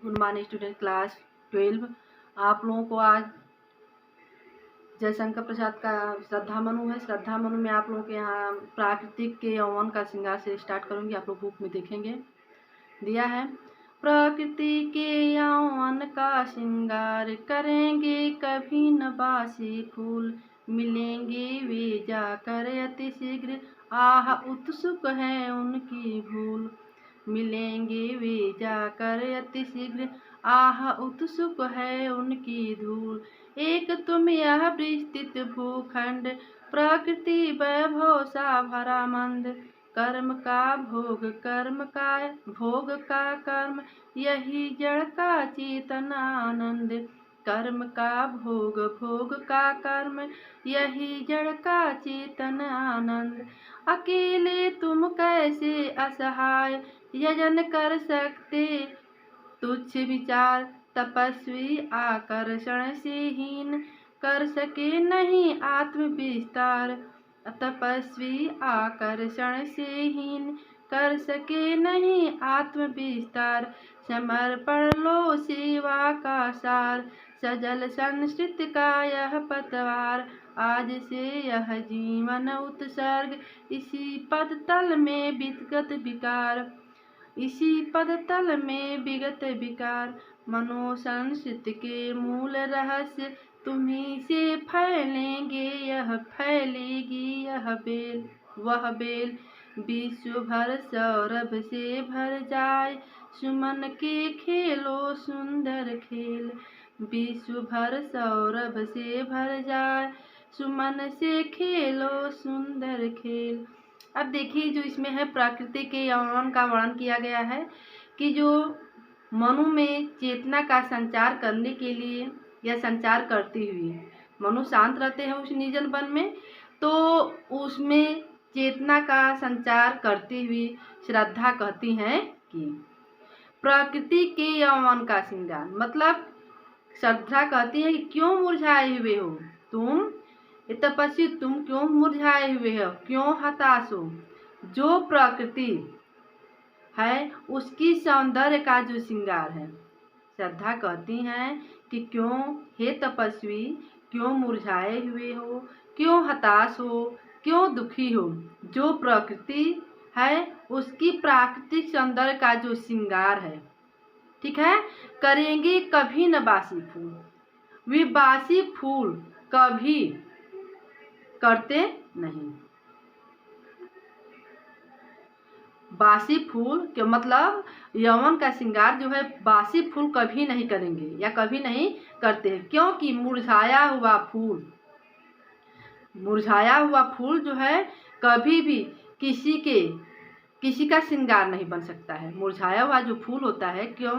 Good morning student class 12। आप लोगों को आज जयशंकर प्रसाद का श्रद्धा मनु है। श्रद्धा मनु में आप लोगों के यहाँ प्राकृतिक के यौवन का श्रृंगार से स्टार्ट करूँगी। आप लोग बुक में देखेंगे दिया है। प्रकृति के यौवन का श्रृंगार करेंगे कभी न बासी फूल, मिलेंगे वे जाकर अति शीघ्र, आह उत्सुक है उनकी भूल। मिलेंगे वे जाकर अति शीघ्र, आह उत्सुक है उनकी धूल। एक तुम यह विस्तृत भूखंड, प्रकृति वैभव सा भरा मंद। कर्म का भोग कर्म का भोग का कर्म, यही जड़ का चेतन आनंद। कर्म का भोग भोग का कर्म, यही जड़ का चेतन आनंद। अकेले तुम कैसे असहाय यजन कर सकते, तुच्छ विचार तपस्वी आकर्षण से हीन, कर सके नहीं आत्म विस्तार। तपस्वी आकर्षण से हीन, कर सके नहीं आत्म विस्तार। समर्पण लो सेवा का सार, सजल संस्कृत का यह पतवार। आज से यह जीवन उत्सर्ग, इसी पद तल में विगत विकार। इसी पद तल में विगत विकार। मनोसंस्कृत के मूल रहस्य, तुम्ही से फैलेंगे यह फैलेगी यह बेल वह बेल। विश्व भर सौरभ से भर जाए, सुमन के खेलो सुंदर खेल। विश्व भर सौरभ से भर जाए, सुमन से खेलो सुंदर खेल। अब देखिए जो इसमें है प्रकृति के यौवन का वर्णन किया गया है कि जो मनु में चेतना का संचार करने के लिए या संचार करती हुई मनु शांत रहते हैं उस निर्जन वन में, तो उसमें चेतना का संचार करती हुई श्रद्धा कहती हैं कि प्रकृति के यौवन का श्रृंगार, मतलब श्रद्धा कहती है कि क्यों मुरझाए हुए हो तुम, तपस्वी तुम क्यों मुरझाए हुए हो, क्यों हताश हो। जो प्रकृति है उसकी सौंदर्य का जो श्रृंगार है, श्रद्धा कहती हैं कि क्यों हे तपस्वी, क्यों मुरझाए हुए हो, क्यों हताश हो, क्यों दुखी हो। जो प्रकृति है उसकी प्राकृतिक सौंदर्य का जो श्रृंगार है, ठीक है, करेंगे कभी न बासी फूल। वे बासी फूल कभी करते नहीं। बासी फूल के मतलब यौवन का श्रृंगार जो है बासी फूल कभी नहीं करेंगे या कभी नहीं करते हैं, क्योंकि मुरझाया हुआ फूल जो है कभी भी किसी का श्रृंगार नहीं बन सकता है। मुरझाया हुआ जो फूल होता है क्यों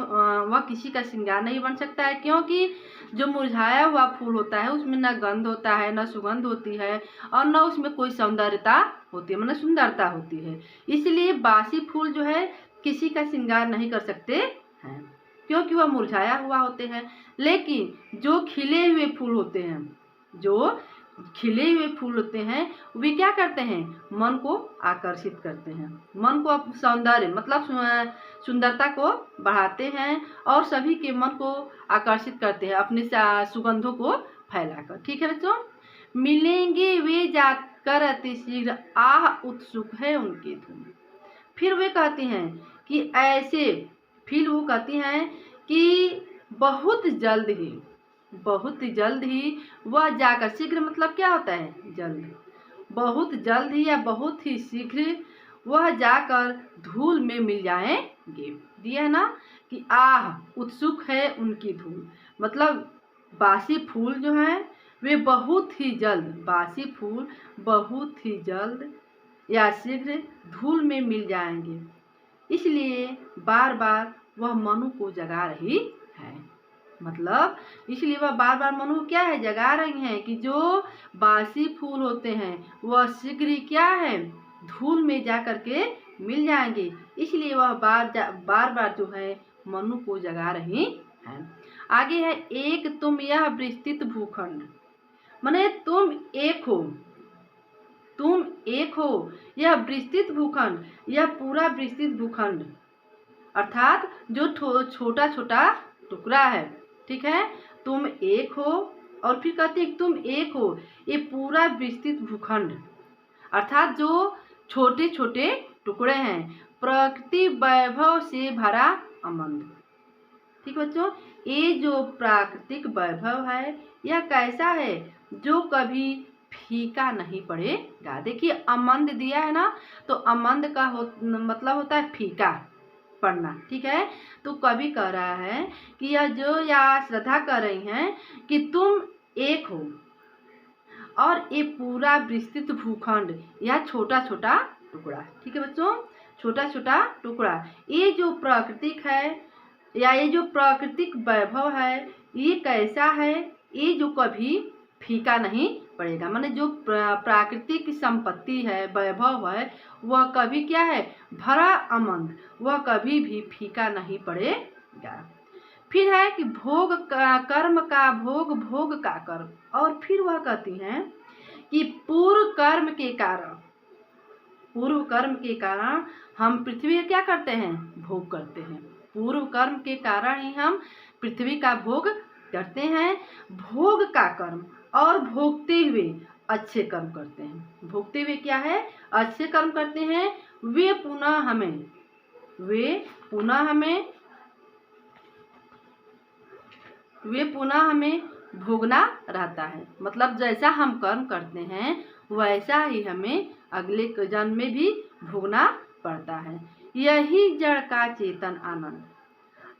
वह किसी का श्रृंगार नहीं बन सकता है, क्योंकि जो मुरझाया हुआ फूल होता है उसमें न गंध होता है, न सुगंध होती है, और न उसमें कोई सौंदर्यता होती है, मतलब सुंदरता होती है। इसलिए बासी फूल जो है किसी का श्रृंगार नहीं कर सकते हैं, क्योंकि वह मुरझाया हुआ होते हैं। लेकिन जो खिले हुए फूल होते हैं वे क्या करते हैं, मन को आकर्षित करते हैं, मन को सौंदर्य मतलब सुंदरता को बढ़ाते हैं और सभी के मन को आकर्षित करते हैं अपने सुगंधों को फैलाकर। ठीक है बच्चों, मिलेंगे वे जाकर अति शीघ्र, आह उत्सुक है उनकी धूम। फिर वे कहती हैं कि ऐसे, फिर वो कहती हैं कि बहुत जल्द ही वह जाकर, शीघ्र मतलब क्या होता है जल्द, बहुत जल्द ही या बहुत ही शीघ्र वह जाकर धूल में मिल जाएंगे। दिया है ना कि आह उत्सुक है उनकी धूल, मतलब बासी फूल जो है वे बहुत ही जल्द या शीघ्र धूल में मिल जाएंगे। इसलिए बार बार वह मनु को जगा रही है, मतलब इसलिए वह बार बार मनु क्या है जगा रही हैं कि जो बासी फूल होते हैं वह शीघ्र ही क्या है धूल में जा करके मिल जाएंगे। इसलिए वह बार जो है मनु को जगा रही हैं। आगे है एक तुम यह विस्तृत भूखंड, माने तुम एक हो यह विस्तृत भूखंड, यह पूरा विस्तृत भूखंड अर्थात जो छोटा छोटा टुकड़ा है, ठीक है। तुम एक हो, और फिर कहती है तुम एक हो ये पूरा विस्तृत भूखंड, अर्थात जो छोटे छोटे टुकड़े हैं, प्रकृति वैभव से भरा अमंद। ठीक बच्चों, ये जो प्राकृतिक वैभव है यह कैसा है, जो कभी फीका नहीं पड़ेगा। देखिए अमंद दिया है ना, तो अमंद का मतलब होता है फीका पड़ना, ठीक है। तो कवि कह रहा है कि यह जो या श्रद्धा कर रही हैं कि तुम एक हो, और ये पूरा विस्तृत भूखंड या छोटा छोटा टुकड़ा, ठीक है बच्चों, छोटा छोटा टुकड़ा, ये जो प्राकृतिक है या ये जो प्राकृतिक वैभव है ये कैसा है, ये जो कभी फीका नहीं पड़ेगा। माने जो प्राकृतिक संपत्ति है, वैभव है, वह कभी क्या है, भरा अमंद, वह कभी भी फीका नहीं पड़ेगा। फिर है कि भोग का कर्म का भोग, भोग का कर्म, और फिर वह कहती हैं कि पूर्व कर्म के कारण हम पृथ्वी क्या करते हैं, भोग करते हैं। पूर्व कर्म के कारण ही हम पृथ्वी का भोग करते हैं। भोग का कर्म और भोगते हुए अच्छे कर्म करते हैं। भोगते हुए क्या है, अच्छे कर्म करते हैं। वे पुनः हमें भोगना रहता है। मतलब जैसा हम कर्म करते हैं वैसा ही हमें अगले जन्म में भी भोगना पड़ता है। यही जड़ का चेतन आनंद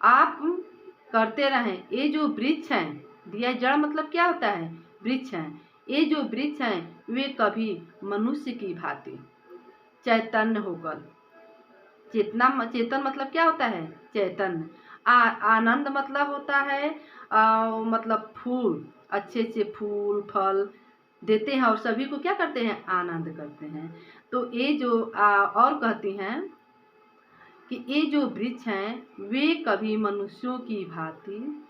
आप करते रहें। ये जो वृक्ष हैं, दिया जड़ मतलब क्या होता है, वृक्ष हैं। ये जो वृक्ष हैं वे कभी मनुष्य की भांति चैतन्य होकर, चेतन मतलब क्या होता है, चैतन्य। आनंद मतलब होता है मतलब फूल, अच्छे अच्छे फूल फल देते हैं और सभी को क्या करते हैं, आनंद करते हैं। तो ये जो और कहती हैं कि ये जो वृक्ष हैं वे कभी मनुष्यों की भांति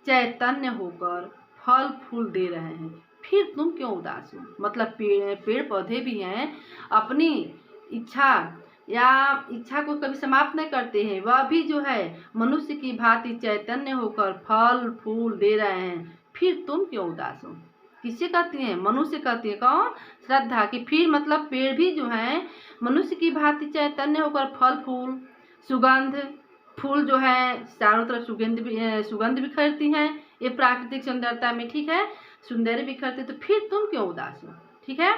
चैतन्य होकर फल फूल दे रहे हैं, फिर तुम क्यों उदास हो। मतलब पेड़ पौधे भी हैं, अपनी इच्छा को कभी समाप्त नहीं करते हैं, वह भी जो है मनुष्य की भांति चैतन्य होकर फल फूल दे रहे हैं, फिर तुम क्यों उदास हो। किससे कहती हैं, मनुष्य कहती है, कौन, श्रद्धा की। फिर मतलब पेड़ भी जो है मनुष्य की भांति चैतन्य होकर फल फूल सुगंध, फूल जो है चारों तरफ सुगंध बिखरती हैं, ये प्राकृतिक सुंदरता में, ठीक है, सुंदर बिखरते, तो फिर तुम क्यों उदास हो। ठीक है,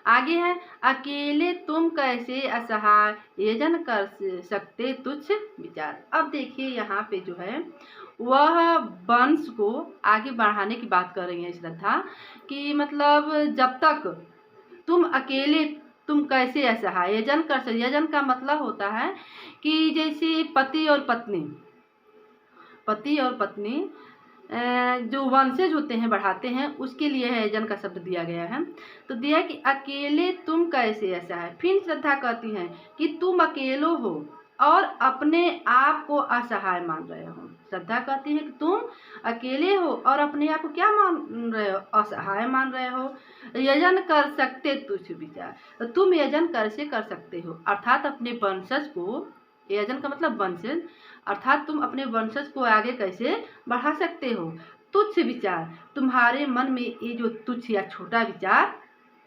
आगे है, अकेले तुम कैसे असहाय यजन कर सकते तुच्छ विचार। अब देखिए यहाँ पे जो है वह वंश को आगे बढ़ाने की बात कर रही है श्रद्धा, कि मतलब जब तक तुम अकेले तुम कैसे असहाय यजन कर सकते। यजन का मतलब होता है कि जैसे पति और पत्नी जो वंशज होते हैं बढ़ाते हैं, उसके लिए है यजन का शब्द दिया गया है। तो दिया कि अकेले तुम कैसे असहाय। फिर श्रद्धा कहती हैं कि तुम अकेलो हो और अपने आप को असहाय मान रहे हो। श्रद्धा कहती है कि तुम अकेले हो और अपने आप को क्या मान रहे हो, असहाय मान रहे हो। यजन कर सकते तुच्छ विचार, तो तुम यजन कैसे कर सकते हो, अर्थात अपने वंशज को, यजन का मतलब वंशज, अर्थात तुम अपने वंशज को आगे कैसे बढ़ा सकते हो। तुच्छ विचार, तुम्हारे मन में ये जो तुच्छ या छोटा विचार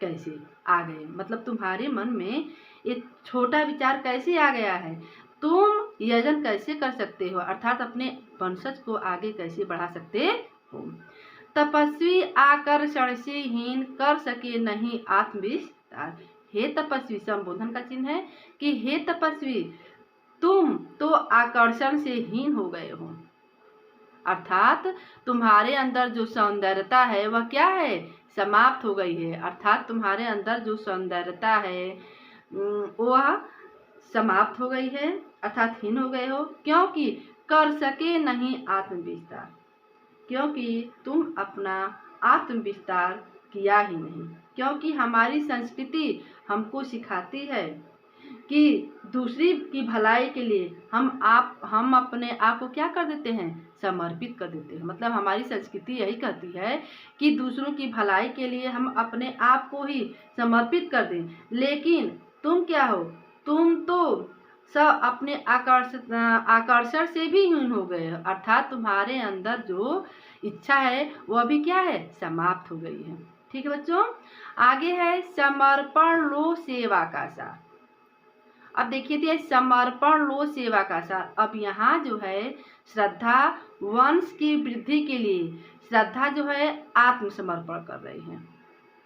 कैसे आ गए, मतलब तुम्हारे मन में ये छोटा विचार कैसे आ गया है। तुम यजन कैसे कर सकते हो, अर्थात अपने वंशज को आगे कैसे बढ़ा सकते हो। तपस्वी आकर्षण से हीन कर सके नहीं आत्मविस्तार। हे तपस्वी, संबोधन का चिन्ह है कि हे तपस्वी तुम तो आकर्षण से हीन हो गए हो, अर्थात तुम्हारे अंदर जो सौंदर्यता है वह क्या है, समाप्त हो गई है। अर्थात तुम्हारे अंदर जो सौंदर्यता है वह समाप्त हो गई है, अर्थात हीन हो गए हो। क्योंकि कर सके नहीं आत्मविस्तार, क्योंकि तुम अपना आत्मविस्तार किया ही नहीं। क्योंकि हमारी संस्कृति हमको सिखाती है कि दूसरी की भलाई के लिए हम अपने आप को क्या कर देते हैं, समर्पित कर देते हैं। मतलब हमारी संस्कृति यही कहती है कि दूसरों की भलाई के लिए हम अपने आप को ही समर्पित कर दें। लेकिन तुम क्या हो, तुम तो सब अपने आकर्षण से भी हीन हो गए, अर्थात तुम्हारे अंदर जो इच्छा है वो अभी क्या है, समाप्त हो गई है। ठीक है बच्चों, आगे है समर्पण लो सेवा का सार। अब देखिए दिया समर्पण लो सेवा का सार। अब यहाँ जो है श्रद्धा वंश की वृद्धि के लिए श्रद्धा जो है आत्मसमर्पण कर रही है।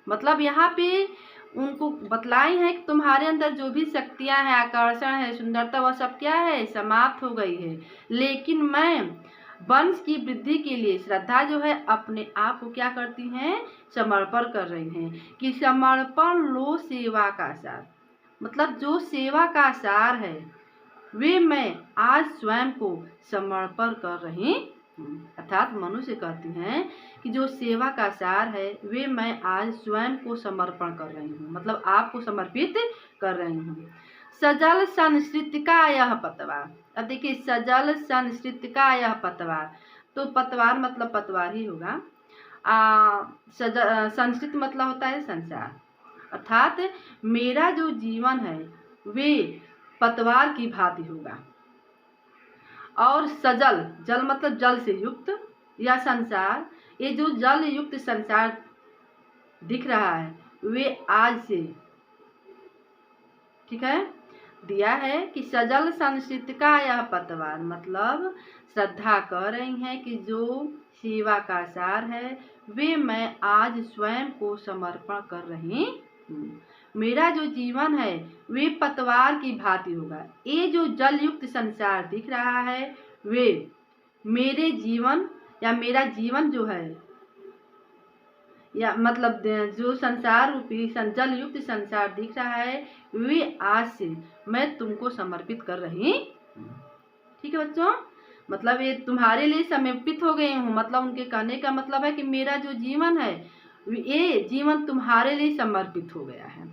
मतलब यहाँ पे उनको बतलाई है कि तुम्हारे अंदर जो भी शक्तियाँ हैं, आकर्षण है, सुंदरता, वह सब क्या है, समाप्त हो गई है। लेकिन मैं वंश की वृद्धि के लिए श्रद्धा जो है अपने आप को क्या करती हैं, समर्पण कर रही हैं। कि समर्पण लो सेवा का सार, मतलब जो सेवा का सार है वे मैं आज स्वयं को समर्पण कर रही हूँ। अर्थात मनुष्य कहती हैं कि जो सेवा का सार है वे मैं आज स्वयं को समर्पण कर रही हूँ, मतलब आपको समर्पित कर रही हूँ। सजल संस्कृति का यह पतवार। अब देखिए सजल संस्कृति का यह पतवार, तो पतवार मतलब पतवार ही होगा। संस्कृत मतलब होता है संसार, अर्थात मेरा जो जीवन है वे पतवार की भांति होगा। और सजल, जल मतलब जल से युक्त, या संसार, ये जो जल युक्त संसार दिख रहा है वे आज से, ठीक है, दिया है कि सजल संस्कृति का यह पतवार, मतलब श्रद्धा कह रही है कि जो सेवा का सार है वे मैं आज स्वयं को समर्पण कर रही हूँ। मेरा जो जीवन है वे पतवार की भांति होगा। ये जो जल युक्त संसार दिख रहा है वे मेरे जीवन या मेरा जीवन जो है, या मतलब जो संसार रूपी जल युक्त संसार दिख रहा है वे आज से मैं तुमको समर्पित कर रही हूँ। ठीक है बच्चों, मतलब ये तुम्हारे लिए समर्पित हो गई हूँ। मतलब उनके कहने का मतलब है कि मेरा जो जीवन है ये जीवन तुम्हारे लिए समर्पित हो गया है।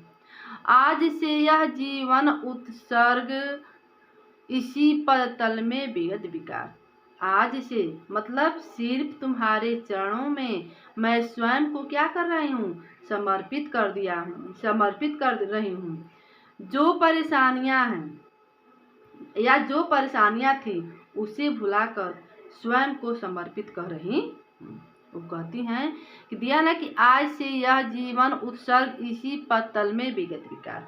आज से यह जीवन उत्सर्ग इसी पदतल में बेहद विकार। आज से मतलब सिर्फ तुम्हारे चरणों में मैं स्वयं को क्या कर रही हूँ, समर्पित कर दिया हूँ, समर्पित कर रही हूँ। जो परेशानियाँ हैं या जो परेशानियाँ थी उसे भुलाकर स्वयं को समर्पित कर रही हूँ। वो कहती हैं कि दिया ना कि आज से यह जीवन उत्सर्ग इसी पदतल में विगत विकार।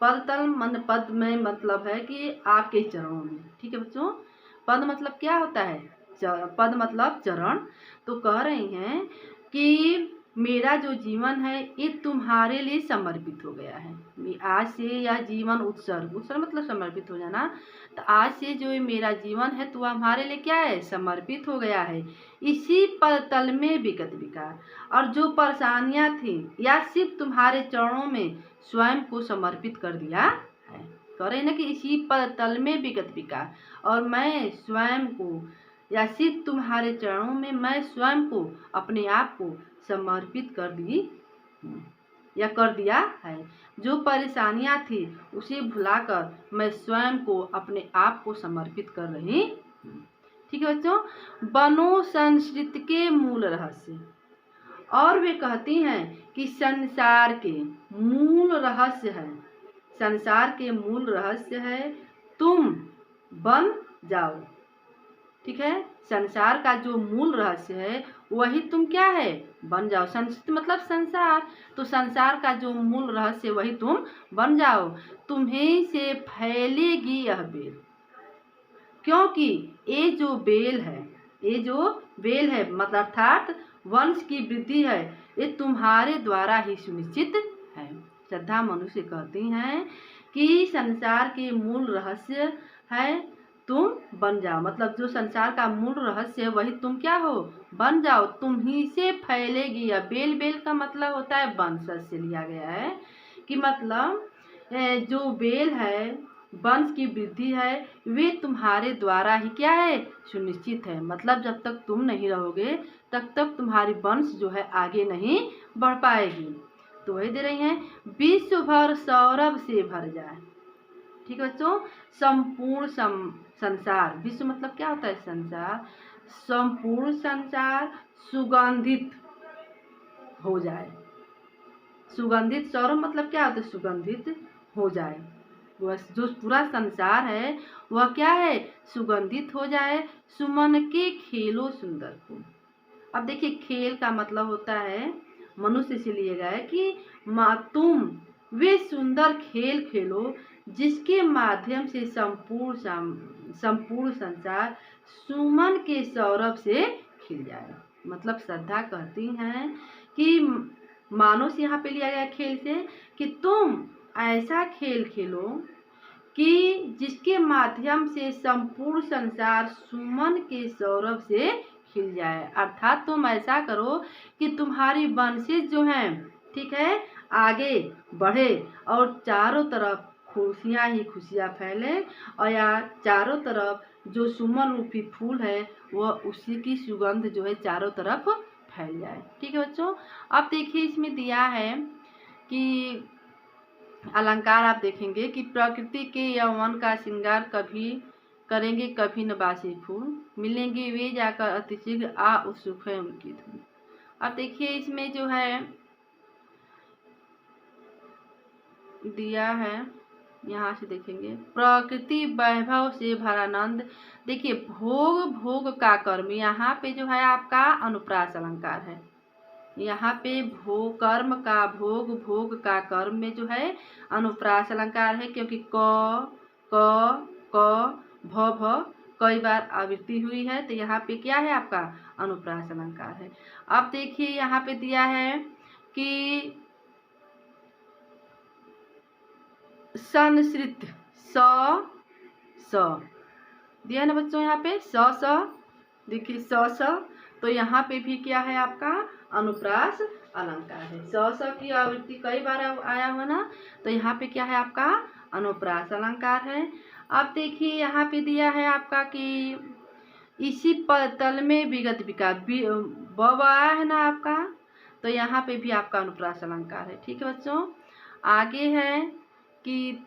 पदतल मन पद में मतलब है कि आपके चरणों में। ठीक है बच्चों, पद मतलब क्या होता है, पद मतलब चरण। तो कह रही हैं कि मेरा जो जीवन है ये तुम्हारे लिए समर्पित हो गया है। आज से यह जीवन उत्सर्ग, उत्सर्ग मतलब समर्पित हो जाना। तो आज से जो ये मेरा जीवन है तो वह हमारे लिए क्या है, समर्पित हो गया है। इसी पदतल में विगत विकार, और जो परेशानियां थी या सिर्फ तुम्हारे चरणों में स्वयं को समर्पित कर दिया है। कह रहे ना कि इसी पदतल में विगत विकार, और मैं स्वयं को या सिर्फ तुम्हारे चरणों में मैं स्वयं को अपने आप को समर्पित कर दी या कर दिया है। जो परेशानियां थी उसे भुलाकर मैं स्वयं को अपने आप को समर्पित कर रही। ठीक है बच्चों, बनो संस्कृति के मूल रहस्य। और वे कहती हैं कि संसार के मूल रहस्य है, संसार के मूल रहस्य है तुम बन जाओ। ठीक है, संसार का जो मूल रहस्य है वही तुम क्या है, बन जाओ। संस्कृति मतलब संसार, तो संसार का जो मूल रहस्य वही तुम बन जाओ। तुम्हें से फैलेगी यह बेल, क्योंकि ये जो बेल है, ये जो बेल है मतलब अर्थात वंश की वृद्धि है, ये तुम्हारे द्वारा ही सुनिश्चित है। श्रद्धा मनुष्य कहती हैं कि संसार के मूल रहस्य है तुम बन जाओ, मतलब जो संसार का मूल रहस्य है वही तुम क्या हो, बन जाओ। तुम ही से फैलेगी यह बेल। बेल का मतलब होता है वंश से लिया गया है, कि मतलब जो बेल है वंश की वृद्धि है वे तुम्हारे द्वारा ही क्या है, सुनिश्चित है। मतलब जब तक तुम नहीं रहोगे तब तक तुम्हारी वंश जो है आगे नहीं बढ़ पाएगी। तो वही दे रही हैं, विश्व भर सौरभ से भर जाए। ठीक है बच्चों, संपूर्ण संसार, विश्व मतलब क्या होता है, संसार, संपूर्ण संसार सुगंधित हो जाए। सुगंधित, सौरभ मतलब क्या होता है, सुगंधित हो जाए। वह जो पूरा संसार है वह क्या है, सुगंधित हो जाए। सुमन के खेलो सुंदर फूल। अब देखिए खेल का मतलब होता है, मनुष्य से लिए गया है कि तुम वे सुंदर खेल खेलो जिसके माध्यम से संपूर्ण संसार सुमन के सौरभ से खिल जाए। मतलब श्रद्धा कहती हैं कि मानो से यहाँ पे लिया गया खेल से कि तुम ऐसा खेल खेलो कि जिसके माध्यम से संपूर्ण संसार सुमन के सौरभ से खिल जाए। अर्थात तुम ऐसा करो कि तुम्हारी वंशज जो है, ठीक है, आगे बढ़े और चारों तरफ खुशियाँ ही खुशियाँ फैले, और या चारों तरफ जो सुमन रूपी फूल है वह उसी की सुगंध जो है चारों तरफ फैल जाए। ठीक है बच्चों। अब देखिए इसमें दिया है कि अलंकार आप देखेंगे कि प्रकृति के यौवन का श्रृंगार कभी करेंगे कभी न बासी फूल, मिलेंगे वे जाकर अतिशीघ्र आ उत्सुक है उनकी धुन। अब देखिए इसमें जो है दिया है, यहाँ से देखेंगे प्रकृति वैभव से भरानंद। देखिए भोग भोग का कर्म, यहाँ पे जो है आपका अनुप्रास अलंकार है। यहाँ पे भोग कर्म का भोग भोग का कर्म में जो है अनुप्रास अलंकार है, क्योंकि क भ भ कई बार आवृत्ति हुई है, तो यहाँ पे क्या है आपका अनुप्रास अलंकार है। अब देखिए यहाँ पे दिया है कि संस्कृत स दिया है ना बच्चों, यहाँ पे स देखिए स तो यहाँ पे भी क्या है आपका अनुप्रास अलंकार है। स की आवृत्ति कई बार आया हुआ ना, तो यहाँ पे क्या है आपका अनुप्रास अलंकार है। अब देखिए यहाँ पे दिया है आपका कि इसी तल में विगत विकार ब आया है ना आपका, तो यहाँ पे भी आपका अनुप्रास अलंकार है। ठीक है बच्चों। आगे है कि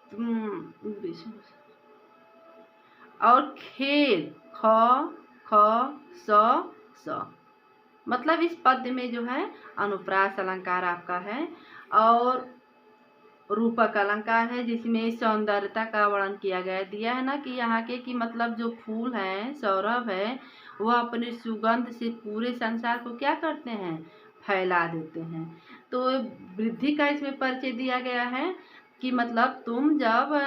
और खेल ख स मतलब इस पद्य में जो है अनुप्रास अलंकार आपका है, और रूपक अलंकार है जिसमें सौंदर्यता का वर्णन किया गया। दिया है ना कि यहाँ के कि मतलब जो फूल हैं सौरभ है वह अपने सुगंध से पूरे संसार को क्या करते हैं, फैला देते हैं। तो वृद्धि का इसमें परिचय दिया गया है कि मतलब तुम जब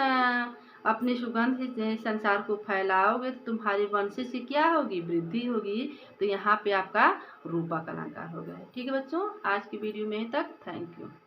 अपने सुगंध से संसार को फैलाओगे तो तुम्हारी वंश से क्या होगी, वृद्धि होगी। तो यहाँ पे आपका रूपक अलंकार हो गया है। ठीक है बच्चों, आज की वीडियो में तक। Thank you.